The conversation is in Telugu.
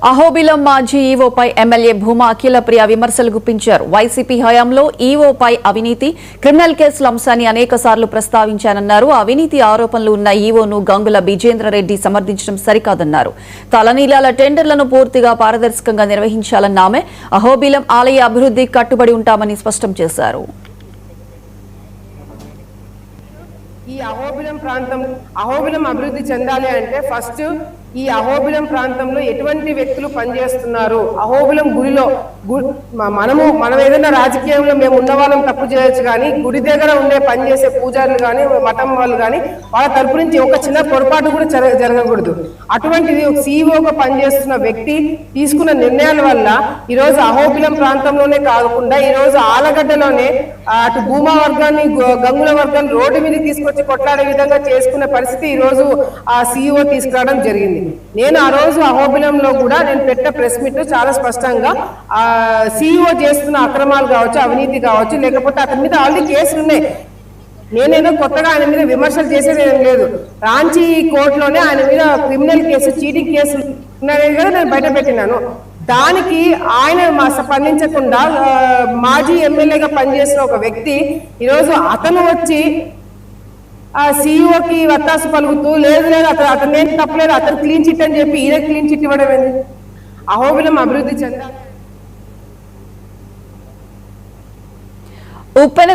అహోబిలం మాజీ ఈవోపై ఎమ్మెల్యే భూమా అఖిలప్రియ విమర్శలు గుప్పించారు. వైసీపీ హయాంలో ఈవోపై అవినీతి, క్రిమినల్ కేసుల అంశాన్ని అనేకసార్లు ప్రస్తావించానన్నారు. అవినీతి ఆరోపణలు ఉన్న ఈవోను గంగుల విజేంద్రరెడ్డి సమర్థించడం సరికాదన్నారు. తలనీలాల టెండర్లను పూర్తిగా పారదర్శకంగా నిర్వహించాలన్న ఆమె అహోబిలం ఆలయ అభివృద్ధికి కట్టుబడి ఉంటామని స్పష్టం చేశారు. ఈ అహోబిలం అభివృద్ధి చెందాలి అంటే ఫస్ట్ ఈ అహోబిలం ప్రాంతంలో ఎటువంటి వ్యక్తులు పనిచేస్తున్నారు, అహోబిలం గుడిలో మనం ఏదైనా రాజకీయంలో మేము ఉన్న వాళ్ళం తప్పు చేయొచ్చు, కానీ గుడి దగ్గర ఉండే పనిచేసే పూజారులు కానీ మఠం వాళ్ళు కానీ వాళ్ళ తరపు నుంచి ఒక చిన్న పొరపాటు కూడా జరగకూడదు. అటువంటిది ఒక సీఈఓగా పనిచేస్తున్న వ్యక్తి తీసుకున్న నిర్ణయాల వల్ల ఈరోజు అహోబిలం ప్రాంతంలోనే కాకుండా ఈరోజు ఆలగడ్డలోనే అటు భూమా వర్గాన్ని గంగుల వర్గాన్ని రోడ్డు మీద తీసుకొచ్చి కొట్లాడే విధంగా చేసుకునే పరిస్థితి ఈరోజు ఆ సీఈఓ తీసుకురావడం జరిగింది. నేను ఆ రోజు అహోబిలంలో కూడా నేను పెట్టిన ప్రెస్ మీట్ చాలా స్పష్టంగా సీఈఓ చేస్తున్న అక్రమాలు కావచ్చు, అవినీతి కావచ్చు, లేకపోతే అతని మీద ఆల్రెడీ కేసులు ఉన్నాయి. నేనేదో కొత్తగా ఆయన మీద విమర్శలు చేసేది ఏం లేదు. రాంచీ కోర్టులోనే ఆయన మీద క్రిమినల్ కేసు, చీటింగ్ కేసు ఉన్నాయని కూడా నేను బయట పెట్టినాను. దానికి ఆయన స్పందించకుండా మాజీ ఎమ్మెల్యేగా పనిచేసిన ఒక వ్యక్తి ఈరోజు అతను వచ్చి ఆ సీఈఓకి వత్తాసు పలుకుతూ లేదు అతను నేను తప్పలేదు, అతను క్లీన్ చిట్ అని చెప్పి ఈయన క్లీన్ చిట్ ఇవ్వడం ఏంది? అహోబిలం అభివృద్ధి చెందాలి.